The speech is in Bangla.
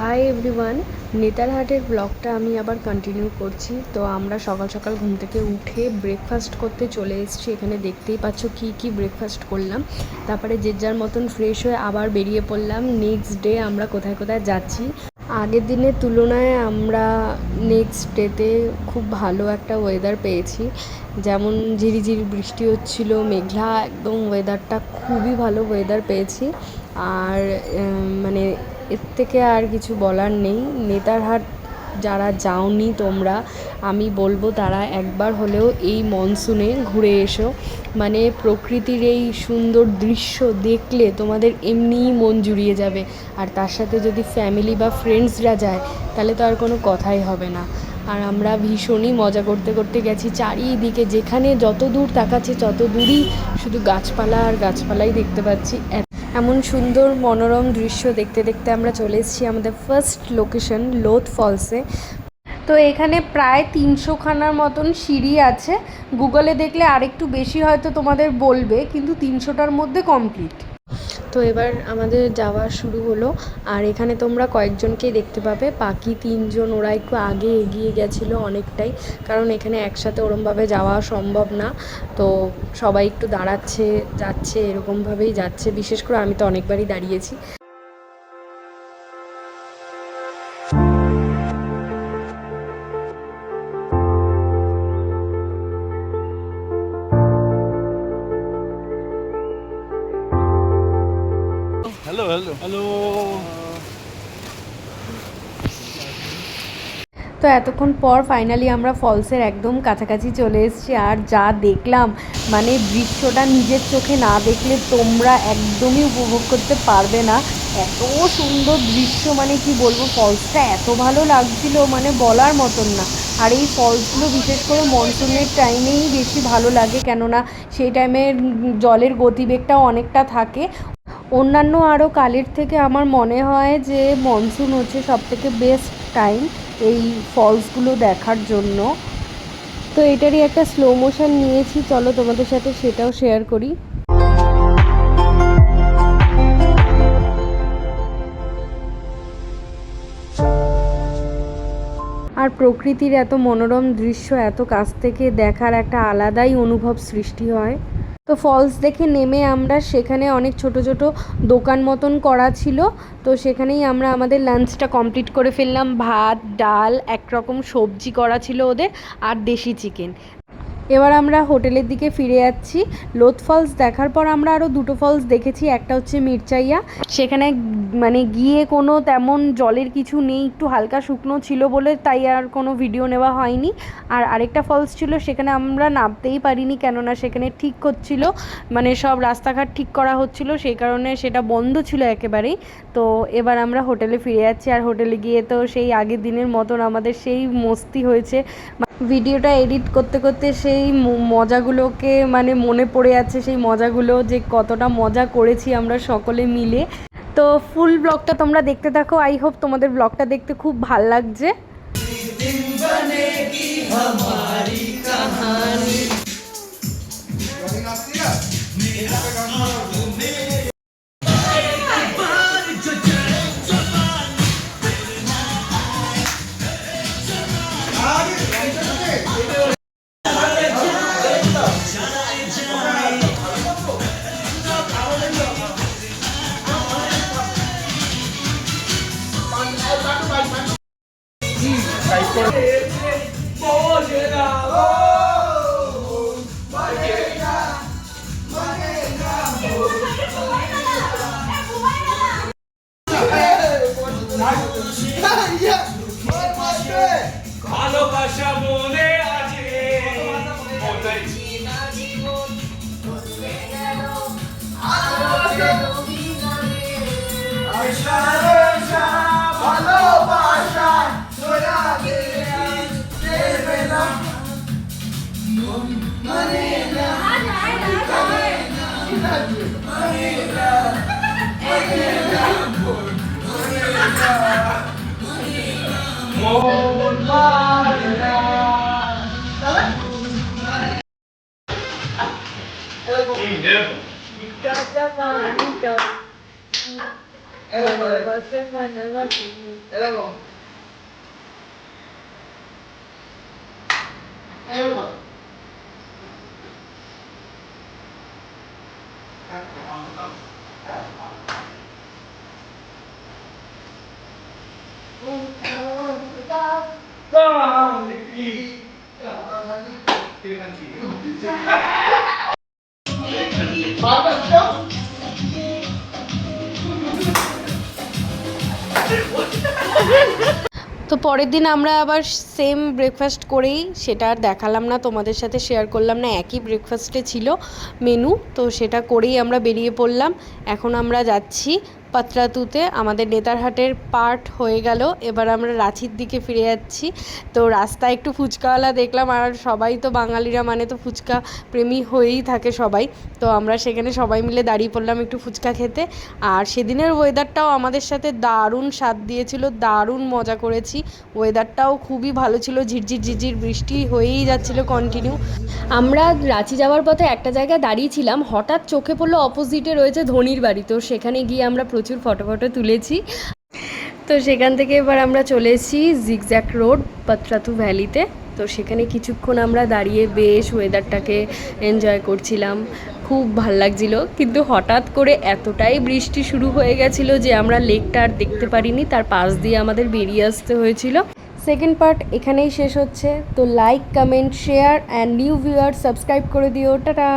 হাই এভরিওয়ান, নেতারহাটের ব্লগটা আমি আবার কন্টিনিউ করছি। তো আমরা সকাল সকাল ঘুম থেকে উঠে ব্রেকফাস্ট করতে চলে এসেছি। এখানে দেখতেই পাচ্ছ কি ব্রেকফাস্ট করলাম। তারপরে যে যার মতন ফ্রেশ হয়ে আবার বেরিয়ে পড়লাম। নেক্সট ডে আমরা কোথায় কোথায় যাচ্ছি। আগের দিনের তুলনায় আমরা নেক্সট ডেতে খুব ভালো একটা ওয়েদার পেয়েছি। যেমন ঝিরিঝিরি বৃষ্টি হচ্ছিল, মেঘলা একদম, ওয়েদারটা খুবই ভালো ওয়েদার পেয়েছি। আর মানে এর থেকে আর কিছু বলার নেই। নেতারহাট যারা যাওনি তোমরা, আমি বলবো তারা একবার হলেও এই মনসুনে ঘুরে এসো। মানে প্রকৃতির এই সুন্দর দৃশ্য দেখলে তোমাদের এমনিই মন জুড়িয়ে যাবে। আর তার সাথে যদি ফ্যামিলি বা ফ্রেন্ডসরা যায় তাহলে তো আর কোনো কথাই হবে না। আর আমরা ভীষণই মজা করতে করতে গেছি। চারিদিকে যেখানে যত দূর তাকাচ্ছে তত দূরই শুধু গাছপালা আর গাছপালাই দেখতে পাচ্ছি। এমন সুন্দর মনোরম দৃশ্য দেখতে দেখতে আমরা চলে এসেছি আমাদের ফার্স্ট লোকেশন লোথ ফলসে। তো এখানে প্রায় 300খানার মতন সিঁড়ি আছে। গুগলে দেখলে আরেকটু বেশি হয়তো তোমাদের বলবে, কিন্তু 300টার মধ্যে কমপ্লিট। তো এবার আমাদের যাওয়া শুরু হলো। আর এখানে তোমরা কয়েকজনকেই দেখতে পাবে, বাকি 3জন ওরা একটু আগে এগিয়ে গেছিলো অনেকটাই, কারণ এখানে একসাথে ওরমভাবে যাওয়া সম্ভব না। তো সবাই একটু দাঁড়াচ্ছে যাচ্ছে, এরকমভাবেই যাচ্ছে। বিশেষ করে আমি তো অনেকবারই দাঁড়িয়েছি। Hello hello hello. তো এতক্ষণ পর ফাইনালি আমরা ফলসের একদম কাছাকাছি চলে এসেছি। আর যা দেখলাম, মানে দৃশ্যটা নিজের চোখে না দেখলে তোমরা একদমই উপভোগ করতে পারবে না। এত সুন্দর দৃশ্য, মানে কি বলবো, ফলসটা এত ভালো লাগছিল, মানে বলার মতন না। আর এই ফলসগুলো বিশেষ করে মনসুনের টাইমেই বেশি ভালো লাগে, কেননা সেই টাইমে জলের গতিবেগটাও অনেকটা থাকে। অন্যান্য আরও কালের থেকে আমার মনে হয় যে মনসুন হচ্ছে সবথেকে বেস্ট টাইম এই ফলসগুলো দেখার জন্য। তো এটারই একটা স্লো মোশন নিয়েছি, চলো তোমাদের সাথে সেটাও শেয়ার করি। আর প্রকৃতির এত মনোরম দৃশ্য এত কাছ থেকে দেখার একটা আলাদাই অনুভব সৃষ্টি হয়। তো ফলস দেখে নেমে আমরা সেখানে অনেক ছোট ছোট দোকান মতন করা ছিল। তো সেখানেই আমরা আমাদের লাঞ্চটা কমপ্লিট করে ফেললাম। ভাত, ডাল, একরকম সবজি করা ছিল ওদের, আর দেশি চিকেন। এবার আমরা হোটেলের দিকে ফিরে যাচ্ছি। লোথ ফলস দেখার পর আমরা আরও দুটো ফলস দেখেছি। একটা হচ্ছে মির্চাইয়া, সেখানে মানে গিয়ে কোনো তেমন জলের কিছু নেই, একটু হালকা শুকনো ছিল বলে তাই আর কোনো ভিডিও নেওয়া হয়নি। আর আরেকটা ফলস ছিল, সেখানে আমরা নামতেই পারিনি, কেননা সেখানে ঠিক হচ্ছিল, মানে সব রাস্তাঘাট ঠিক করা হচ্ছিল, সেই কারণে সেটা বন্ধ ছিল একেবারেই। তো এবার আমরা হোটেলে ফিরে যাচ্ছি। আর হোটেলে গিয়ে তো সেই আগের দিনের মতন আমাদের সেই মস্তি হয়েছে। ভিডিওটা এডিট করতে করতে সেই মজাগুলোকে মানে মনে পড়ে যাচ্ছে, সেই মজাগুলো যে কতটা মজা করেছি আমরা সকলে মিলে। তো ফুল ব্লগটা তোমরা দেখতে থাকো। আই হোপ তোমাদের ব্লগটা দেখতে খুব ভাল লাগছে। ভালোবাসা মনে আছে। ভালোবাসা মন মানে না। তো পরের দিন আমরা আবার সেম ব্রেকফাস্ট করেই, সেটা আর দেখালাম না, তোমাদের সাথে শেয়ার করলাম না, একই ব্রেকফাস্টে ছিল মেনু, তো সেটা করেই আমরা বেরিয়ে পড়লাম। এখন আমরা যাচ্ছি পাতরাতুতে, আমাদের নেতারহাটের পার্ট হয়ে গেল, এবার আমরা রাঁচির দিকে ফিরে যাচ্ছি। তো রাস্তায় একটু ফুচকাওয়ালা দেখলাম, আর সবাই তো বাঙালিরা মানে তো ফুচকা প্রেমী হয়েই থাকে সবাই, তো আমরা সেখানে সবাই মিলে দাঁড়িয়ে পড়লাম একটু ফুচকা খেতে। আর সেদিনের ওয়েদারটাও আমাদের সাথে দারুণ স্বাদ দিয়েছিল, দারুণ মজা করেছি, ওয়েদারটাও খুবই ভালো ছিল, ঝিরঝির ঝিরঝির বৃষ্টি হয়েই যাচ্ছিল কন্টিনিউ। আমরা রাঁচি যাওয়ার পথে একটা জায়গায় দাঁড়িয়েছিলাম, হঠাৎ চোখে পড়লো অপোজিটে রয়েছে ধোনির বাড়ি, তো সেখানে গিয়ে আমরা প্রচুর ফটো তুলেছি। তো সেখান থেকে এবার আমরা চলে এসেছি জিগজ্যাগ রোড পাতরাতু ভ্যালিতে। তো সেখানে কিছুক্ষণ আমরা দাঁড়িয়ে বেশ ওয়েদারটাকে এনজয় করছিলাম, খুব ভাল লাগছিল। কিন্তু হঠাৎ করে এতটাই বৃষ্টি শুরু হয়ে গেছিলো যে আমরা লেকটা আর দেখতে পারিনি, তার পাশ দিয়ে আমাদের বেরিয়ে আসতে হয়েছিল। সেকেন্ড পার্ট এখানেই শেষ হচ্ছে। তো like, comment, share and new viewer subscribe করে দিও। টাটা।